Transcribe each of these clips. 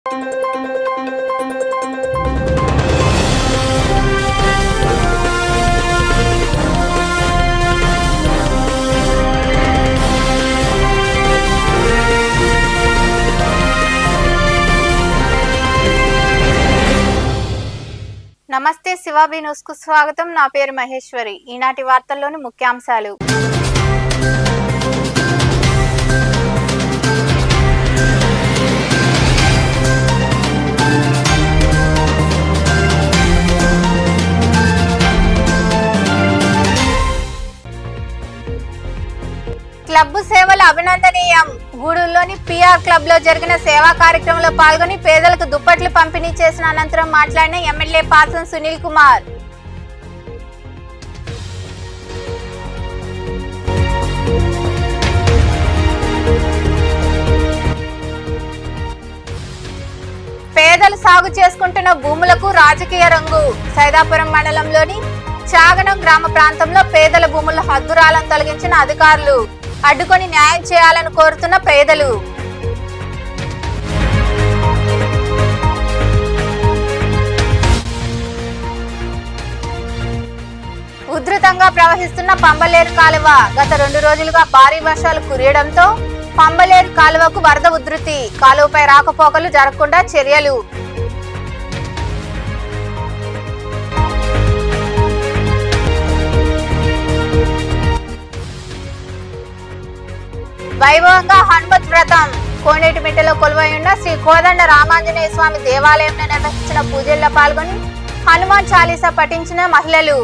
నమస్తే శివాబి న్యూస్ కు స్వాగతం. నా పేరు మహేశ్వరి. ఈనాటి వార్తల్లోని ముఖ్యాంశాలు. క్లబ్ సేవలు అభినందనీయం. గూడూరులోని పిఆర్ క్లబ్ లో జరిగిన సేవా కార్యక్రమంలో పాల్గొని పేదలకు దుప్పట్లు పంపిణీ చేసిన అనంతరం మాట్లాడిన ఎమ్మెల్యే పాసం సునీల్ కుమార్. పేదలు సాగు చేసుకుంటున్న భూములకు రాజకీయ రంగు. సైదాపురం మండలంలోని చాగనం గ్రామ ప్రాంతంలో పేదల భూముల హద్దురాలను తొలగించిన అధికారులు. అడ్డుకొని న్యాయం చేయాలని కోరుతున్న పేదలు. ఉధృతంగా ప్రవహిస్తున్న పంబలేరు కాలువ. గత 2 రోజులుగా భారీ వర్షాలు కురియడంతో పంబలేరు కాలువకు వరద ఉధృతి. కాలువపై రాకపోకలు జరగకుండా చర్యలు. వైభవంగా హనుమత్ వ్రతం. కోనేటిమిట్టలో కొలువై ఉన్న శ్రీ కోదండ రామాంజనేయ స్వామి దేవాలయంలో నిర్వహించిన పూజల్లో పాల్గొని హనుమాన్ చాలీసా పఠించిన మహిళలు.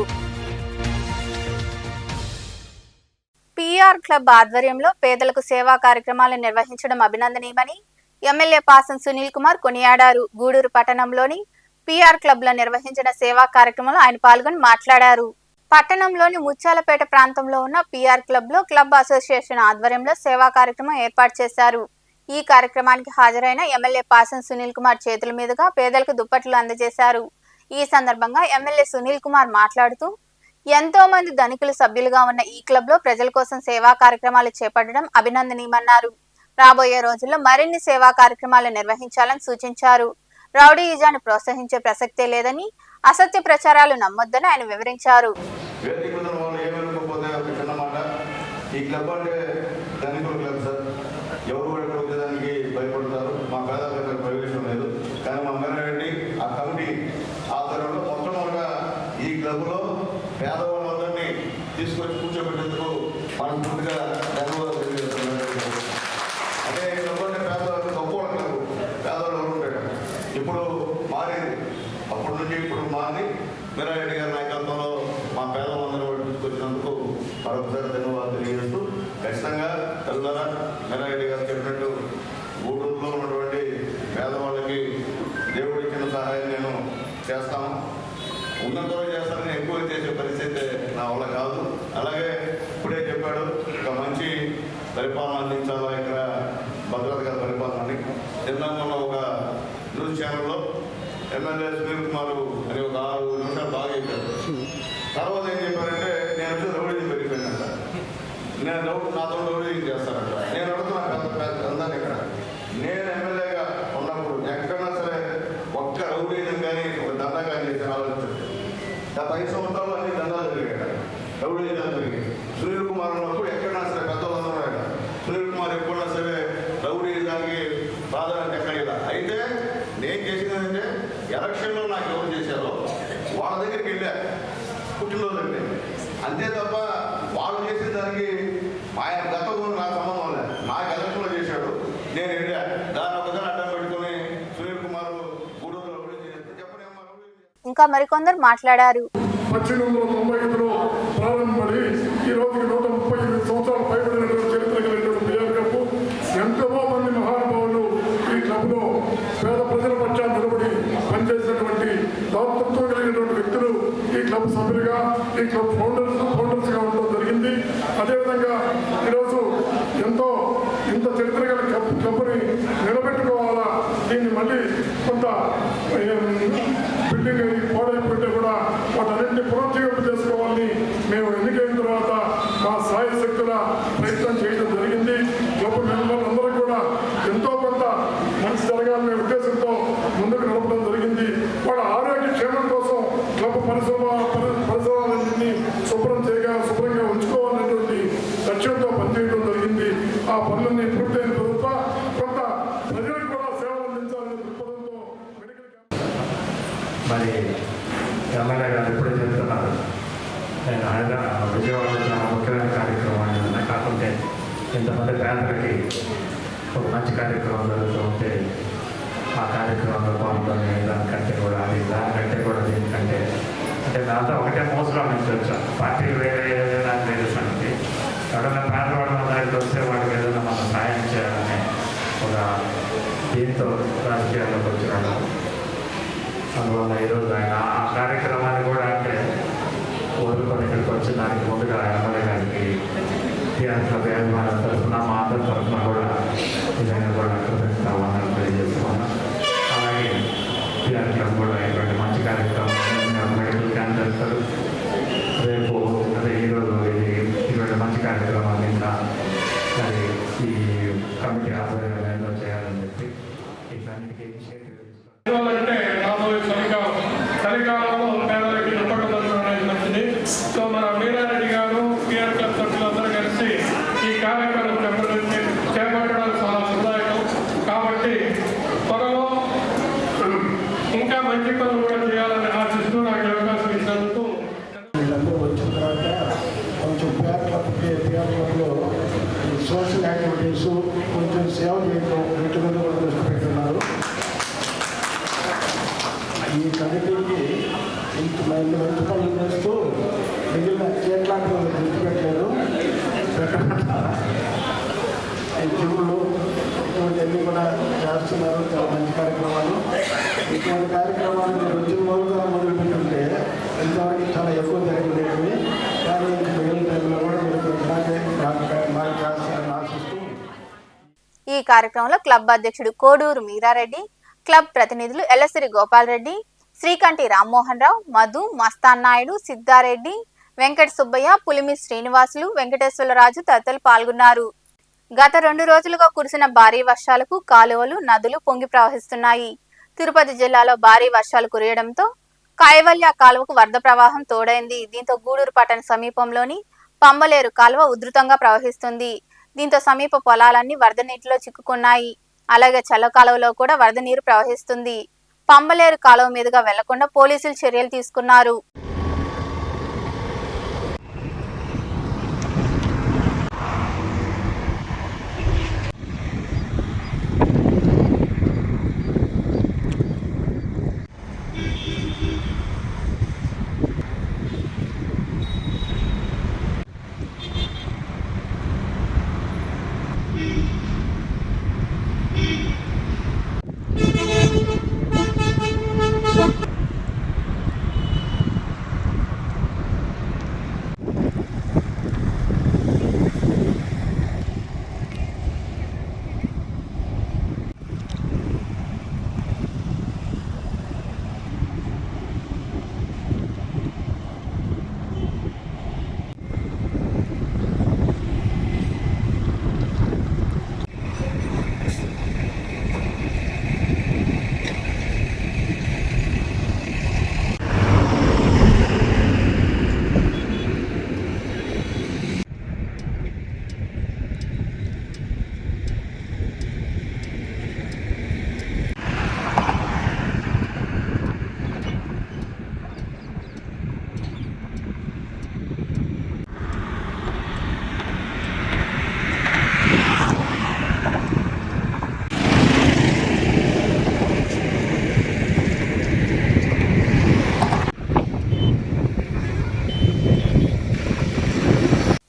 పిఆర్ క్లబ్ ఆధ్వర్యంలో పేదలకు సేవా కార్యక్రమాలు నిర్వహించడం అభినందనీయమని ఎమ్మెల్యే పాసం సునీల్ కుమార్ కొనియాడారు. గూడూరు పట్టణంలోని పిఆర్ క్లబ్ లో నిర్వహించిన సేవా కార్యక్రమంలో ఆయన పాల్గొని మాట్లాడారు. పట్టణంలోని ముచ్చాలపేట ప్రాంతంలో ఉన్న పిఆర్ క్లబ్ లో క్లబ్ అసోసియేషన్ ఆధ్వర్యంలో సేవా కార్యక్రమం ఏర్పాటు చేశారు. ఈ కార్యక్రమానికి హాజరైన ఎమ్మెల్యే పాసం సునీల్ కుమార్ చేతుల మీదుగా పేదలకు దుప్పట్లు అందజేశారు. ఈ సందర్భంగా ఎమ్మెల్యే సునీల్ కుమార్ మాట్లాడుతూ ఎంతో మంది ధనికులు సభ్యులుగా ఉన్న ఈ క్లబ్ లో ప్రజల కోసం సేవా కార్యక్రమాలు చేపట్టడం అభినందనీయమన్నారు. రాబోయే రోజుల్లో మరిన్ని సేవా కార్యక్రమాలు నిర్వహించాలని సూచించారు. రౌడీయిజాన్ని ప్రోత్సహించే ప్రసక్తే లేదని, అసత్య ప్రచారాలు నమ్మొద్దని ఆయన వివరించారు. ఈ క్లబ్ అంటే ధనికుల క్లబ్ సార్. ఎవరు కూడా వచ్చేదానికి భయపడతారు. మా పేదలకు ప్రవేశం లేదు. కానీ మా మేనేరెడ్డి ఆ కమిటీ ఆధ్వర్యంలో మొట్టమొదటిగా ఈ క్లబ్లో పేదవాళ్ళందరినీ తీసుకొచ్చి కూర్చోబెట్టేందుకు మనస్ఫూర్తిగా ధన్యవాదాలు తెలియజేస్తున్నాను. అదే క్లబ్ అంటే పేదవాళ్ళు గొప్పవాళ్ళ క్లబ్, పేదవాళ్ళు ఎవరు ఉంటాడు. ఇప్పుడు మారింది, అప్పటి నుంచి ఇప్పుడు మారి మీరారెడ్డి గారి నాయకత్వంలో మా పేదలందరూ తీసుకొచ్చినందుకు మరొకసారి ధన్యవాదాలు తెలియజేస్తూ, ఖచ్చితంగా తెల్లరా మీరారెడ్డి గారు చెప్పినట్టు గూడూరులో ఉన్నటువంటి పేదవాళ్ళకి దేవుడు ఇచ్చిన సహాయం నేను చేస్తాను. ఉన్నంతలో చేస్తానని ఎక్కువ చేసే పరిస్థితి నా వల్ల కాదు. అలాగే ఇప్పుడే చెప్పాడు, ఒక మంచి పరిపాలన అందించాలా ఇక్కడ భద్రతగా పరిపాలన అని. నిన్న ఒక న్యూస్ ఛానల్లో ఎమ్మెల్యే సునీల్ కుమార్ అని ఒక 6 నిమిషాలు బాగా చెప్పారు. తర్వాత ఏం చెప్పారంటే నేను వచ్చి రౌడీజం పెరిగిపోయినంట, నేను నాతో రౌడీజం చేస్తానంట. నేను అడుగుతున్నాను అందాన్ని ఇక్కడ నేను ఎమ్మెల్యేగా ఉన్నప్పుడు ఎక్కడన్నా సరే ఒక్క రౌడీజం కానీ ఒక దందా కానీ చేసిన ఆలోచించండి. గత 5 సంవత్సరాలు అన్ని దందాలు జరిగాయి, రౌడీజం జరిగాయి. సునీల్ కుమార్ ఉన్నప్పుడు ఎక్కడన్నా సరే పెద్దలందరూ ఆయన సునీల్ కుమార్ ఎప్పుడన్నా సరే రౌడీజానికి ప్రాధాన్యత ఎక్కడ. అయితే నేను చేసిందంటే ఎలక్షన్లో నాకు ఎవరు చేశారో వాళ్ళ దగ్గరికి వెళ్ళా, పుట్టినరోజు అంటే అంతే తప్ప వాళ్ళు చేసిన దానికి ఆయన గతంలో నాకు సంబంధం లేదు. నాకు ఎలక్షన్లో చేశాడు, నేను వెళ్ళా. దాన్ని ఒకసారి అడ్డం పెట్టుకుని సునీల్ కుమార్ గూడూరులో చెప్పలేమో. ఇంకా మరికొందరు మాట్లాడారు. 1895లో ప్రారంభమై ఈ రోజుకి 138 సంవత్సరాలు పైబడినటువంటి చరిత్ర కలిగినటువంటి పిఆర్ క్లబ్. ఎంతో మంది మహానుభావులు ఈ క్లబ్లో పేద ప్రజల పక్షాన్ని నిలబడి పనిచేసినటువంటి దాతృత్వం కలిగినటువంటి వ్యక్తులు ఈ క్లబ్ సభ్యులుగా, ఈ క్లబ్ ఫౌండర్స్గా ఉండడం జరిగింది. అదేవిధంగా ఈరోజు ఇంత చరిత్ర గల క్లబ్ని నిలబెట్టుకోవాలా, దీన్ని మళ్ళీ కొంత బిల్డింగ్ పాడైపోతే కూడా వాటన్నింటినీ పునరుజ్జీవింప చేసుకోవాలని మేము ఎన్నికైన తర్వాత మా సాయ శక్తుల ప్రయత్నం చేయడం జరిగింది. క్లబ్ మెంబర్లందరూ కూడా ఎంతో కొంత మంచి జరగాలనే ఉద్దేశంతో పరిసరాలన్నింటినీ శుభ్రంగా ఉంచుకోవాలనేటువంటి లక్ష్యంతో పనిచేయడం జరిగింది. ఆ పనులన్నీ పూర్తయిన తరువాత కొంత ప్రజలకు కూడా సేవలు అందించాలనే దృక్పథంతో మెడికల్ మరి ఎమ్మెల్యే గారు ఎప్పుడే చెప్తున్నారు, నేను విజయవాడలో చాలా ముఖ్యమైన కార్యక్రమాన్ని ఉన్నాయి. కాకుంటే ఇంతమంది పేదలకి ఒక మంచి కార్యక్రమం జరుగుతూ ఉంటే ఆ కార్యక్రమంలో పాల్గొనే దానికంటే కూడా దీనికంటే అంటే దాంతో ఒకటే మోసరాల నుంచి వచ్చాం. పార్టీలు వేరే ఏదైనా లేదు సంగతి. ఎవరైనా పేదవాడు మన దగ్గరికి వస్తే వాడికి ఏదైనా మనం సాయం చేయాలనే ఒక దీంతో రాజకీయాల్లోకి వచ్చినాడు. అందువల్ల ఈరోజు ఆయన ఆ కార్యక్రమాన్ని కూడా అంటే వదులుకొని ఇక్కడికి వచ్చిన దానికి ముందుగా ఎమ్మెల్యే గారికి టీఆర్ఎస్లో అభిమానుల తరఫున మా అందరి తరఫున కూడా నిజంగా కూడా కృతజ్ఞతలు తెలియజేస్తున్నాను. అలాగే టీఆర్ఎస్లో కూడా ఇటువంటి మంచి కార్యక్రమం మెడికల్ క్యాంప్ చేస్తారు. రేపు అదే ఈరోజు ఇటువంటి మంచి కార్యక్రమాన్ని ఇంకా మరి ఈ కమిటీ ఆధ్వర్యంలో చేయాలని చెప్పి ఇట్లాంటికి ఇనిషియేటివ్ చలికాలంలో పేదలకి ఉపకరించడం. సో మన మీరారెడ్డి గారు పిఆర్ క్లబ్ సభ్యులందరూ కలిసి ఈ కార్యక్రమం చేపట్టడం చాలా సుదాయకం. కాబట్టి త్వరలో ఇంకా మంచి పనులు కూడా చేయాలని ఆశిస్తూ నాకు అవకాశం ఇచ్చినందుకు. వీళ్ళందరూ వచ్చిన తర్వాత కొంచెం పిఆర్ క్లబ్లో సోషల్ యాక్టివిటీస్ కొంచెం సేవ చేయడం వీటి మీద కూడా దృష్టి పెట్టున్నారు. ఈ కమిటీకి ఇంత మంచి పనులు చేస్తూ మిగిలిన కేట్లాంటి వాళ్ళు దృష్టి పెట్టలేదు. ఈ జిమ్లు ఇటువంటివన్నీ కూడా చేస్తున్నారు. చాలా మంచి కార్యక్రమాలు. ఇటువంటి కార్యక్రమాలు మీరు వచ్చిన రోజుగా మొదలుపెట్టుంటే ఇంతవరకు చాలా ఎక్కువ జరిగినవి. కానీ మిగిలిన టైంలో కూడా మీరు ఇలాగే బాగా చేస్తారని ఆశిస్తూ. ఈ కార్యక్రమంలో క్లబ్ అధ్యక్షుడు కోడూరు మీరారెడ్డి, క్లబ్ ప్రతినిధులు ఎల్లసిరి గోపాల్ రెడ్డి, శ్రీకంఠి రామ్మోహన్ రావు, మధు, మస్తాన్ నాయుడు, సిద్ధారెడ్డి, వెంకట సుబ్బయ్య, పులిమి శ్రీనివాసులు, వెంకటేశ్వరరాజు తదితరులు పాల్గొన్నారు. గత 2 రోజులుగా కురిసిన భారీ వర్షాలకు కాలువలు, నదులు పొంగి ప్రవహిస్తున్నాయి. తిరుపతి జిల్లాలో భారీ వర్షాలు కురియడంతో కాయవల్య కాలువకు వరద ప్రవాహం తోడైంది. దీంతో గూడూరు పట్టణ సమీపంలోని పంబలేరు కాలువ ఉధృతంగా ప్రవహిస్తుంది. దీంతో సమీప పొలాలన్నీ వరద నీటిలో చిక్కుకున్నాయి. అలాగే చల్ల కాలువలో కూడా వరద నీరు ప్రవహిస్తుంది. పంబలేరు కాలువ మీదుగా వెళ్లకుండా పోలీసులు చర్యలు తీసుకున్నారు.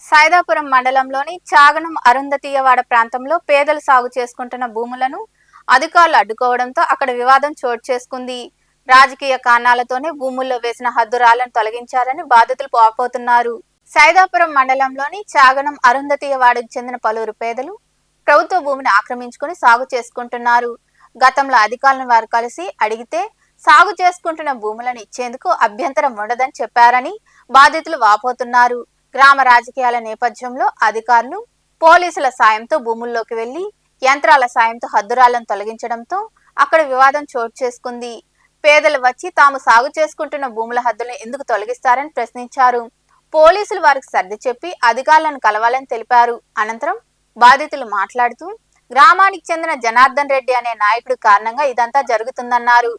సైదాపురం మండలంలోని చాగనం అరుంధతీయవాడ ప్రాంతంలో పేదలు సాగు చేసుకుంటున్న భూములను అధికారులు అడ్డుకోవడంతో అక్కడ వివాదం చోటు చేసుకుంది. రాజకీయ కారణాలతోనే భూముల్లో వేసిన హద్దురాలను తొలగించారని బాధితులు వాపోతున్నారు. సైదాపురం మండలంలోని చాగనం అరుంధతీయవాడకు చెందిన పలువురు పేదలు ప్రభుత్వ భూమిని ఆక్రమించుకుని సాగు చేసుకుంటున్నారు. గతంలో అధికారులను వారు కలిసి అడిగితే సాగు చేసుకుంటున్న భూములను ఇచ్చేందుకు అభ్యంతరం ఉండదని చెప్పారని బాధితులు వాపోతున్నారు. గ్రామ రాజకీయాల నేపథ్యంలో అధికారులు పోలీసుల సాయంతో భూముల్లోకి వెళ్లి యంత్రాల సాయంతో హద్దురాలను తొలగించడంతో అక్కడ వివాదం చోటు చేసుకుంది. పేదలు వచ్చి తాము సాగు చేసుకుంటున్న భూముల హద్దులను ఎందుకు తొలగిస్తారని ప్రశ్నించారు. పోలీసులు వారికి సర్ది చెప్పి అధికారులను కలవాలని తెలిపారు. అనంతరం బాధితులు మాట్లాడుతూ గ్రామానికి చెందిన జనార్దన్ రెడ్డి అనే నాయకుడి కారణంగా ఇదంతా జరుగుతుందన్నారు.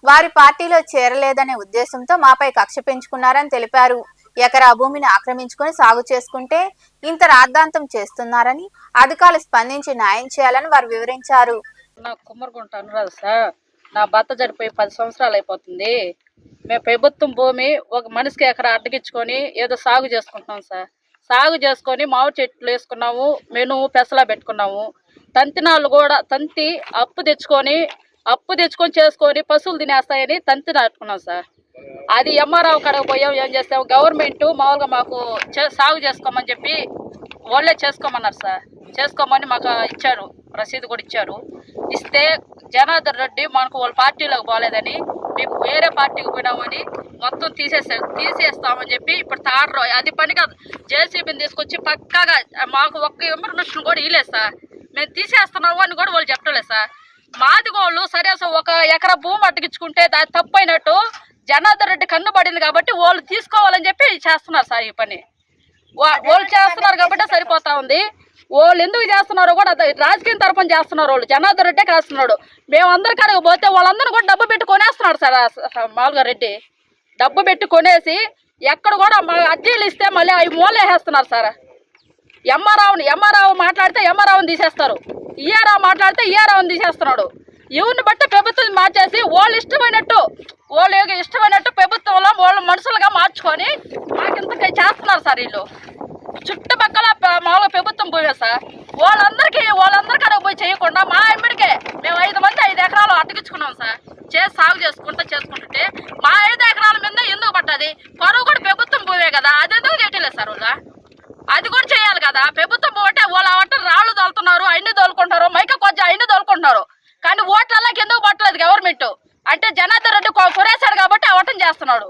వారి పార్టీలో చేరలేదనే ఉద్దేశంతో మాపై కక్ష పెంచుకున్నారని తెలిపారు. ఎకరా భూమిని ఆక్రమించుకుని సాగు చేసుకుంటే ఇంత రాద్ధాంతం చేస్తున్నారని అధికారులు స్పందించి న్యాయం చేయాలని వారు వివరించారు. నా కుమ్మరిగుంట అనురాధ సార్, నా భర్త చనిపోయి 10 సంవత్సరాలు అయిపోతుంది. మేము ప్రభుత్వం భూమి ఒక మనిషికి ఎకరా అడ్డగించుకొని ఏదో సాగు చేసుకుంటున్నాం సార్. సాగు చేసుకొని మామిడి చెట్లు వేసుకున్నాము, మేము పెసలా పెట్టుకున్నాము. తంతినాళ్ళు కూడా తంతి అప్పు తెచ్చుకొని చేసుకొని పశువులు తినేస్తాయని తంతి నాటుకున్నాం సార్. అది ఎంఆర్ఓ కాడకు పోయాం. ఏం చేస్తాం, గవర్నమెంట్ మామూలుగా మాకు సాగు చేసుకోమని చెప్పి వాళ్ళే చేసుకోమన్నారు సార్. చేసుకోమని మాకు ఇచ్చారు, రసీదు కూడా ఇచ్చారు. ఇస్తే జనార్దన్ రెడ్డి మనకు వాళ్ళ పార్టీలోకి పోలేదని మేము వేరే పార్టీకి పోయినామని మొత్తం తీసేస్తామని చెప్పి ఇప్పుడు తాడరు. అది పని కాదు, జేసీబీని తీసుకొచ్చి పక్కాగా మాకు ఒక్క ఇన్ఫర్మేషన్ కూడా ఇవ్వలేదు సార్. మేము తీసేస్తున్నాము అని కూడా వాళ్ళు చెప్పలేదు సార్. మాది వాళ్ళు సరే ఒక ఎకరా భూమి అడ్డగించుకుంటే దాని తప్పు అయినట్టు జనార్దన్ రెడ్డి కన్ను పడింది కాబట్టి వాళ్ళు తీసుకోవాలని చెప్పి చేస్తున్నారు సార్. ఈ పని వాళ్ళు చేస్తున్నారు కాబట్టి సరిపోతా ఉంది. వాళ్ళు ఎందుకు చేస్తున్నారో కూడా రాజకీయం తరపున చేస్తున్నారు. వాళ్ళు జనార్దన్ రెడ్డి కాస్తున్నాడు. మేము అందరి కాడికి పోతే వాళ్ళందరూ కూడా డబ్బు పెట్టి కొనేస్తున్నాడు సార్. మామూలుగా రెడ్డి డబ్బు పెట్టి కొనేసి ఎక్కడ కూడా అర్జీలు ఇస్తే మళ్ళీ అవి మూలేసేస్తున్నారు సార్. ఎంఆర్ఓ మాట్లాడితే ఎంఆర్ఓని తీసేస్తారు, ఈఆర్ఓ మాట్లాడితే ఈఆర్ఓని తీసేస్తున్నాడు. ఎవరిని బట్టి ప్రభుత్వం మార్చేసి వాళ్ళు ఇష్టమైనట్టు ప్రభుత్వంలో వాళ్ళు మనుషులుగా మార్చుకొని మాకింత చేస్తున్నారు సార్. వీళ్ళు చుట్టుపక్కల మామూలుగా ప్రభుత్వం పోయే సార్. వాళ్ళందరికీ పోయి చేయకుండా మా ఎమ్మిడికే మేము 5 మంది 5 ఎకరాలు అడ్డగించుకున్నాం సార్. సాగు చేసుకుంటుంటే మా 5 ఎకరాల మీద ఎందుకు పట్టది? పరువు కూడా ప్రభుత్వం పోవే కదా, అది ఎందుకు చేయట్లేదు సార్ వాళ్ళు? అది కూడా చేయాలి కదా. ప్రభుత్వం పోతే వాళ్ళ రాళ్ళు తోలుతున్నారు, అన్ని తోలుకుంటారు, మైక కొద్ది అన్ని తోలుకుంటున్నారు. కానీ ఓట్లకి ఎందుకు పట్టలేదు గవర్నమెంట్? అంటే జనార్దన్ రెడ్డి కొరేశాడు కాబట్టి ఓటం చేస్తున్నాడు.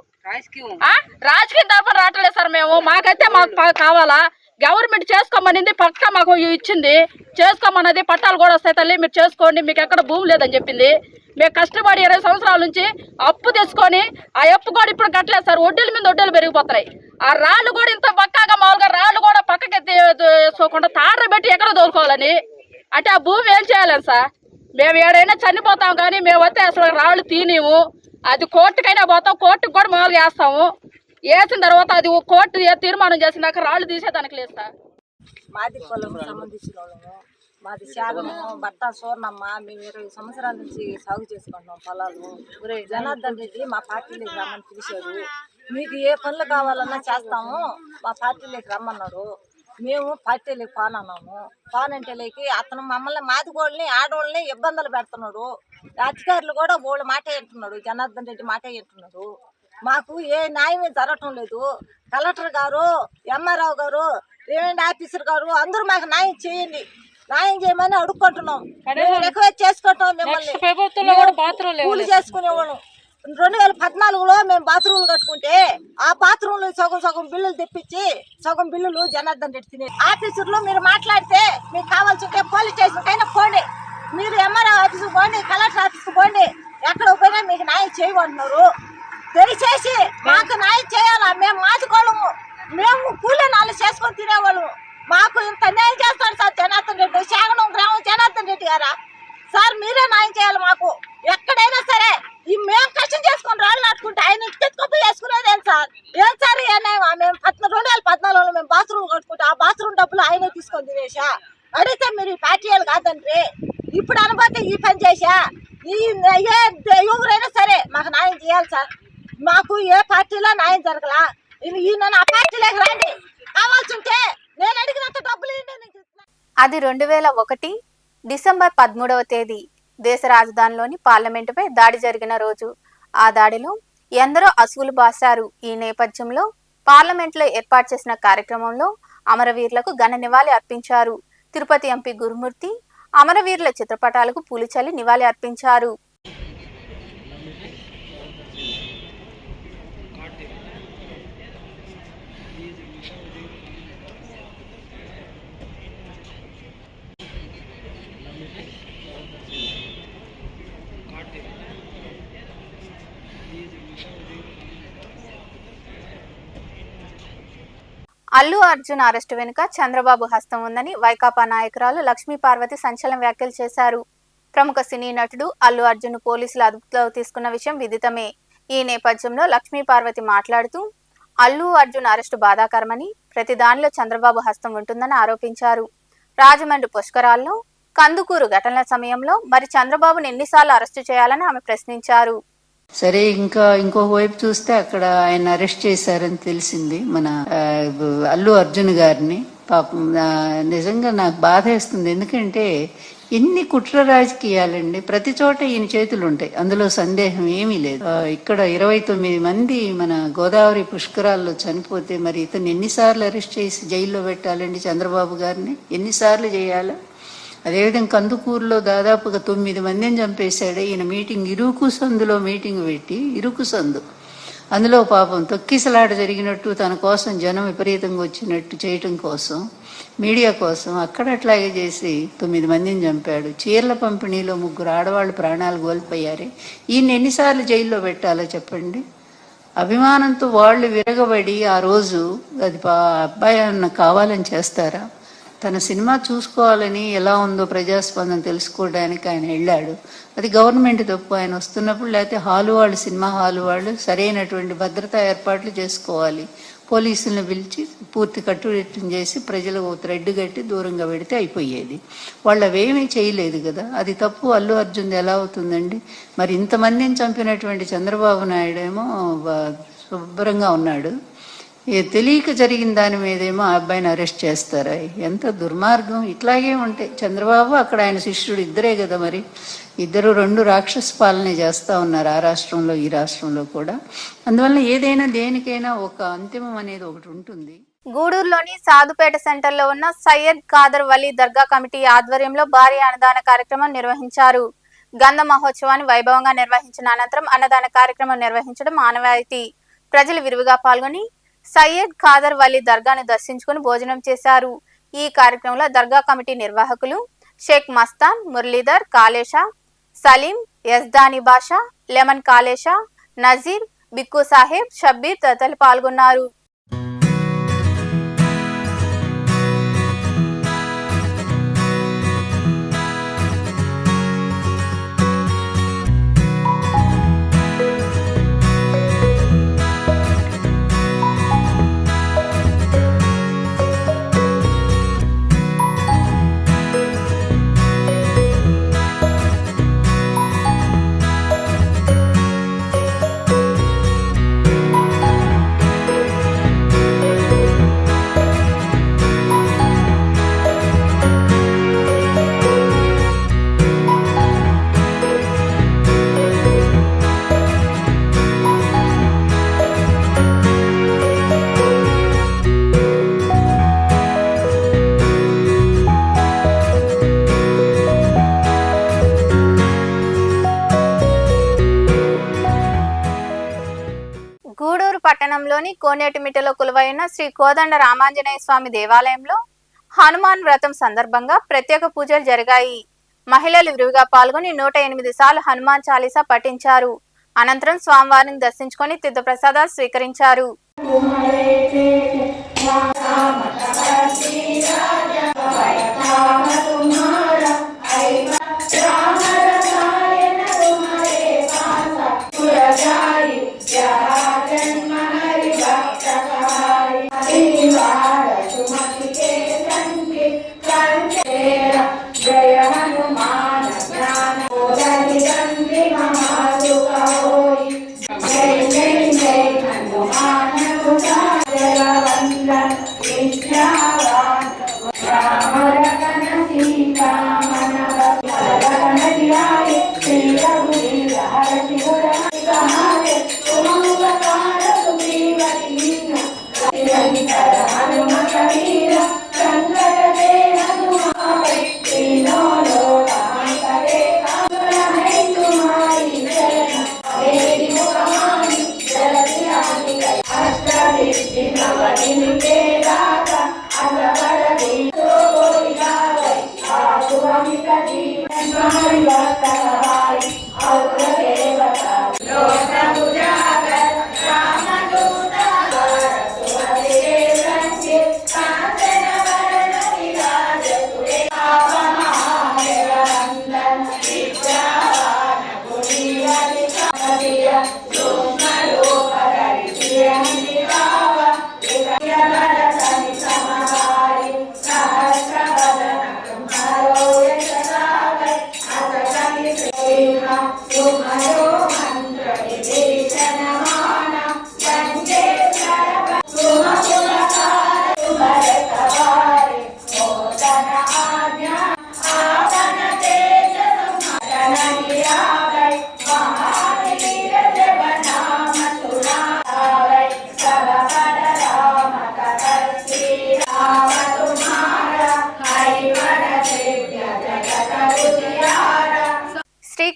రాజకీయం తరపున రావట్లేదు సార్. మాకైతే మాకు కావాలా, గవర్నమెంట్ చేసుకోమనింది, పక్క మాకు ఇచ్చింది, చేసుకోమన్నది. పట్టాలు కూడా వస్తాయి తల్లి, మీరు చేసుకోండి, మీకు ఎక్కడ భూమి లేదని చెప్పింది. మేము కష్టపడి 20 సంవత్సరాల నుంచి అప్పు తెచ్చుకొని ఆ అప్పు కూడా ఇప్పుడు కట్టలేదు సార్. వడ్డీల మీద వడ్డీలు పెరిగిపోతున్నాయి. ఆ రాళ్ళు కూడా ఇంత పక్కాగా మామూలుగా రాళ్ళు కూడా పక్కకి ఎత్తుకోకుండా తాడ్ర పెట్టి ఎక్కడ తోలుకోవాలని అంటే ఆ భూమి ఏం చేయాలని సార్? మేము ఏడైనా చనిపోతాం కానీ మేము వస్తే అసలు రాళ్ళు తీనేము. అది కోర్టుకైనా పోతాం, కోర్టుకు కూడా మామూలుగా వేస్తాము. వేసిన తర్వాత అది కోర్టు తీర్మానం చేసినాక రాళ్ళు తీసేదానికి లేదు సార్. మాది పొలం సంబంధించిన వాళ్ళము, మాది శాగము, బట్ట సోర్ణమ్మ. మేము 20 సంవత్సరాల నుంచి సాగు చేసుకుంటున్నాం పొలాలు. జనార్దన్ రెడ్డి మా పార్టీలోకి రమ్మని పిలిచాడు. మీకు ఏ పనులు కావాలన్నా చేస్తాము, మా పార్టీలోకి రమ్మన్నాడు. మేము పార్టీలోకి పానన్నాము. పానంటేలేకి అతను మమ్మల్ని మాదిగోళ్ళని ఆడవాళ్ళని ఇబ్బందులు పెడుతున్నాడు. అధికారులు కూడా వాళ్ళ మాట వింటున్నాడు, జనార్దన్ రెడ్డి మాట వింటున్నాడు. మాకు ఏ న్యాయమే జరగటం లేదు. కలెక్టర్ గారు, ఎంఆర్ఓ గారు, రెవెన్యూ ఆఫీసర్ గారు అందరూ మాకు న్యాయం చేయండి, న్యాయం చేయమని అడుక్కుంటున్నాం. రిక్వెస్ట్ చేసుకుంటాం మిమ్మల్ని. కూలి చేసుకునేవాళ్ళం. 2014లో మేము బాత్రూమ్లు కట్టుకుంటే ఆ బాత్రూమ్లు సగం బిల్లులు తెప్పించి సగం బిల్లులు జనార్దన్ రెడ్డి తినే. ఆఫీసర్లు మీరు మాట్లాడితే మీకు కావాల్సి ఉంటే పోలీస్ స్టేషన్కైనా పోండి, మీరు ఎంఆర్ఓ ఆఫీస్కి పోండి, కలెక్టర్ ఆఫీస్కి పోండి, ఎక్కడ పోయినా మీకు న్యాయం చేయమంటున్నారు. దయచేసి మాకు న్యాయం చేయాలా? మేము మాచుకోవడము, మేము కూలీ నాలుగు చేసుకొని తినేవాళ్ళము. మాకు ఇంత న్యాయం చేస్తాడు సార్ జనార్దన్ రెడ్డి. శాగనం గ్రామం జనార్దన్ రెడ్డి గారా సార్? మీరే న్యాయం చేయాలి మాకు. ఎక్కడైనా సరే మేము కష్టం చేసుకుని రాళ్ళు నాటుకుంటే ఆయన తెచ్చుకొప్పి చేసుకునేది ఏం సార్? మేము 2014లో మేము బాత్రూమ్ కట్టుకుంటే ఆ బాత్రూమ్ డబ్బులు ఆయనే తీసుకొని తినేసా. అడిగితే మీరు ఈ పార్టీ వాళ్ళు కాదండి, ఇప్పుడు అనుకుంటే ఈ పని చేసా. ఎవరైనా సరే మాకు న్యాయం చేయాలి సార్. మాకు ఏ పార్టీలో న్యాయం జరగలా. ఈయన ఆ పార్టీలోకి రండి, కావాల్సి ఉంటే నేను అడిగినంత డబ్బులు. అది 2001 డిసెంబర్ 13వ తేదీ దేశ రాజధానిలోని పార్లమెంటుపై దాడి జరిగిన రోజు. ఆ దాడిలో ఎందరో అసువులు బాశారు. ఈ నేపథ్యంలో పార్లమెంట్లో ఏర్పాటు చేసిన కార్యక్రమంలో అమరవీరులకు ఘన నివాళి అర్పించారు. తిరుపతి ఎంపీ గురుమూర్తి అమరవీరుల చిత్రపటాలకు పూలచల్లి నివాళి అర్పించారు. అల్లు అర్జున్ అరెస్టు వెనుక చంద్రబాబు హస్తం ఉందని వైకాపా నాయకురాలు లక్ష్మీ పార్వతి సంచలన వ్యాఖ్యలు చేశారు. ప్రముఖ సినీ నటుడు అల్లు అర్జున్ పోలీసులు అదుపులో తీసుకున్న విషయం విదితమే. ఈ నేపథ్యంలో లక్ష్మీ పార్వతి మాట్లాడుతూ అల్లు అర్జున్ అరెస్టు బాధాకరమని, ప్రతి దానిలో చంద్రబాబు హస్తం ఉంటుందని ఆరోపించారు. రాజమండ్రి పుష్కరాల్లో కందుకూరు ఘటనల సమయంలో మరి చంద్రబాబును ఎన్నిసార్లు అరెస్టు చేయాలని ఆమె ప్రశ్నించారు. సరే, ఇంకొక వైపు చూస్తే అక్కడ ఆయన అరెస్ట్ చేశారని తెలిసింది మన అల్లు అర్జున్ గారిని. పాపం నిజంగా నాకు బాధ వేస్తుంది. ఎందుకంటే ఎన్ని కుట్ర రాజకీయాలండి, ప్రతి చోట ఈయన చేతులు ఉంటాయి, అందులో సందేహం ఏమీ లేదు. ఇక్కడ 29 మంది మన గోదావరి పుష్కరాల్లో చనిపోతే మరి ఇతను ఎన్నిసార్లు అరెస్ట్ చేసి జైల్లో పెట్టాలండి? చంద్రబాబు గారిని ఎన్నిసార్లు చేయాలి? అదేవిధంగా కందుకూరులో దాదాపుగా 9 మందిని చంపేశాడు. ఈయన మీటింగ్ ఇరుకు సందులో మీటింగ్ పెట్టి, ఇరుకు సందు అందులో పాపం తొక్కిసలాట జరిగినట్టు తన కోసం జనం విపరీతంగా వచ్చినట్టు చేయటం కోసం, మీడియా కోసం అక్కడ అట్లాగే చేసి 9 మందిని చంపాడు. చీరల పంపిణీలో 3 ఆడవాళ్ళు ప్రాణాలు కోల్పోయారే. ఈయన ఎన్నిసార్లు జైల్లో పెట్టాలో చెప్పండి? అభిమానంతో వాళ్ళు విరగబడి ఆ రోజు అది అబ్బాయి అన్న కావాలని చేస్తారా? తన సినిమా చూసుకోవాలని, ఎలా ఉందో ప్రజాస్పందన తెలుసుకోవడానికి ఆయన వెళ్ళాడు. అది గవర్నమెంట్ తప్పు. ఆయన వస్తున్నప్పుడు లేకపోతే హాలు వాళ్ళు, సినిమా హాలు వాళ్ళు సరైనటువంటి భద్రతా ఏర్పాట్లు చేసుకోవాలి. పోలీసులను పిలిచి పూర్తి కట్టుదిట్టం చేసి ప్రజలకు థ్రెడ్ కట్టి దూరంగా పెడితే అయిపోయేది. వాళ్ళు అవేమీ చేయలేదు కదా, అది తప్పు. అల్లు అర్జున్ ఎలా అవుతుందండి? మరి ఇంతమందిని చంపినటువంటి చంద్రబాబు నాయుడు ఏమో శుభ్రంగా ఉన్నాడు. తెలియక జరిగిన దాని మీదేమో ఆ అబ్బాయిని అరెస్ట్ చేస్తారా? ఎంత దుర్మార్గం! ఇట్లాగే ఉంటాయి. చంద్రబాబు అక్కడ ఆయన శిష్యుడు ఇద్దరే కదా, మరి ఇద్దరు 2 రాక్షస పాలనే చేస్తూ ఉన్నారు, ఆ రాష్ట్రంలో ఈ రాష్ట్రంలో కూడా. అందువల్ల ఏదైనా దేనికైనా ఒక అంతిమం అనేది ఒకటి ఉంటుంది. గూడూరులోని సాధుపేట సెంటర్లో ఉన్న సయ్యద్ ఖాదర్ వలీ దర్గా కమిటీ ఆధ్వర్యంలో భారీ అన్నదాన కార్యక్రమం నిర్వహించారు. గంధ మహోత్సవాన్ని వైభవంగా నిర్వహించిన అనంతరం అన్నదాన కార్యక్రమం నిర్వహించడం ఆనవాయితీ. ప్రజలు విరివిగా పాల్గొని సయ్యద్ ఖాదర్ వలీ దర్గాను దర్శించుకుని భోజనం చేశారు. ఈ కార్యక్రమంలో దర్గా కమిటీ నిర్వాహకులు షేక్ మస్తాన్, మురళీధర్, కాలేషా, సలీం, యజ్దాని బాషా, లెమన్ కాలేషా, నజీర్, బిక్కు సాహెబ్, షబ్బీర్ తదితరులు పాల్గొన్నారు. గూడూరు పట్టణంలోని కోనేటిమిట్టలో కొలువైన శ్రీ కోదండ రామాంజనేయ స్వామి దేవాలయంలో హనుమాన్ వ్రతం సందర్భంగా ప్రత్యేక పూజలు జరిగాయి. మహిళలు విరివిగా పాల్గొని 108 సార్లు హనుమాన్ చాలీసా పఠించారు. అనంతరం స్వామివారిని దర్శించుకొని తీర్థప్రసాదాలు స్వీకరించారు. జయ జయ జయ హనుమాన్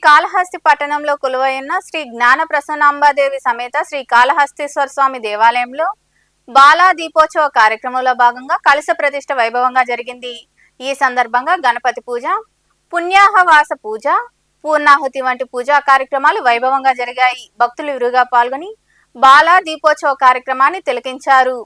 కాళహస్తి పట్టణంలో కొలువైన శ్రీ జ్ఞాన ప్రసన్నాంబాదేవి సమేత శ్రీ కాళహస్తీశ్వర స్వామి దేవాలయంలో బాలా దీపోత్సవ కార్యక్రమంలో భాగంగా కలశ ప్రతిష్ఠ వైభవంగా జరిగింది. ఈ సందర్భంగా గణపతి పూజ, పుణ్యాహవాస పూజ, పూర్ణాహుతి వంటి పూజా కార్యక్రమాలు వైభవంగా జరిగాయి. భక్తులు విరిగా పాల్గొని బాలా దీపోత్సవ కార్యక్రమాన్ని తిలకించారు.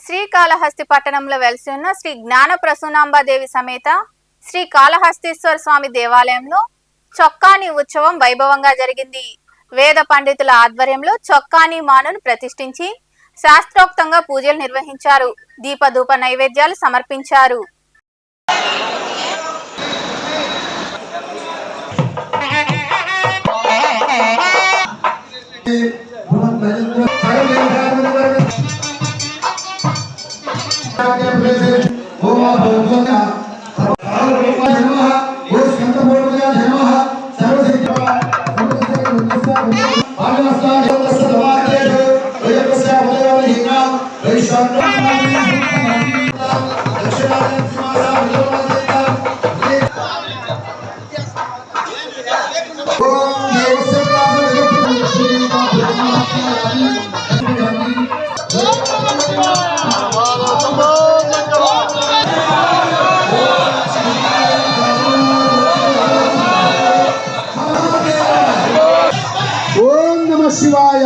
శ్రీకాళహస్తి పట్టణంలో వెలిసి ఉన్న శ్రీ జ్ఞాన ప్రసూనాంబాదేవి సమేత శ్రీ కాళహస్తీశ్వర స్వామి దేవాలయంలో చొక్కాని ఉత్సవం వైభవంగా జరిగింది. వేద పండితుల ఆధ్వర్యంలో చొక్కాని మానును ప్రతిష్ఠించి శాస్త్రోక్తంగా పూజలు నిర్వహించారు. దీపధూప నైవేద్యాలు సమర్పించారు. ఓం నమః శివాయ.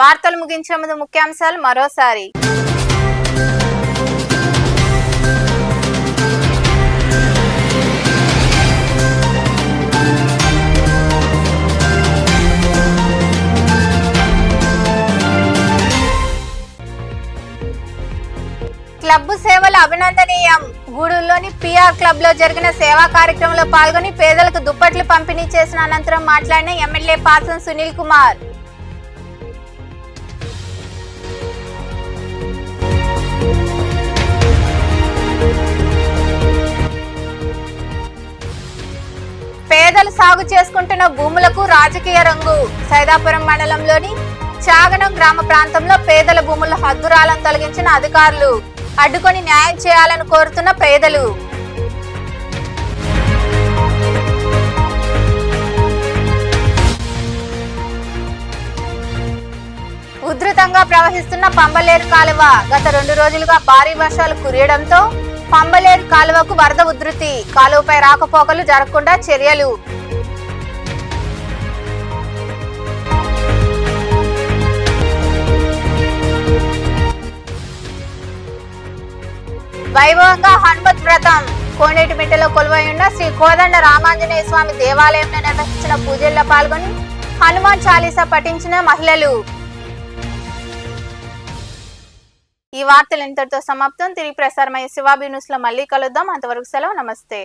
వార్తలు ముగించే ముందు ముఖ్యాంశాలు మరోసారి. క్లబ్ సేవలు అభినందనీయం. గూడూరులోని పిఆర్ క్లబ్ లో జరిగిన సేవా కార్యక్రమంలో పాల్గొని పేదలకు దుప్పట్లు పంపిణీ చేసిన అనంతరం మాట్లాడిన ఎమ్మెల్యే పాసం సునీల్ కుమార్. పేదలు సాగు చేసుకుంటున్న భూములకు రాజకీయ రంగు. సైదాపురం మండలంలోని చాగనం గ్రామ ప్రాంతంలో పేదల భూముల హద్దురాలను తొలగించిన అధికారులు. అడ్డుకొని న్యాయం చేయాలని కోరుతున్న పేదలు. ఉధృతంగా ప్రవహిస్తున్న పంబలేరు కాలువ గత 2 రోజులుగా భారీ వర్షాలు కురియడంతో పంబలేరు కాలువకు వరద ఉధృతి, కాలువపై రాకపోకలు జరగకుండా చర్యలు. వైభవంగా హనుమత్ వ్రతం కోనేటిమిట్టలో కొలువై ఉన్న శ్రీ కోదండ రామాంజనేయ స్వామి దేవాలయంలో నిర్వహించిన పూజల్లో పాల్గొని హనుమాన్ చాలీసా పఠించిన మహిళలు. ఈ వార్తలు ఇంతటితో సమాప్తం. తిరిగి ప్రసారమయ్యే శివాబి న్యూస్ లో మళ్ళీ కలుద్దాం. అంతవరకు సెలవు. నమస్తే.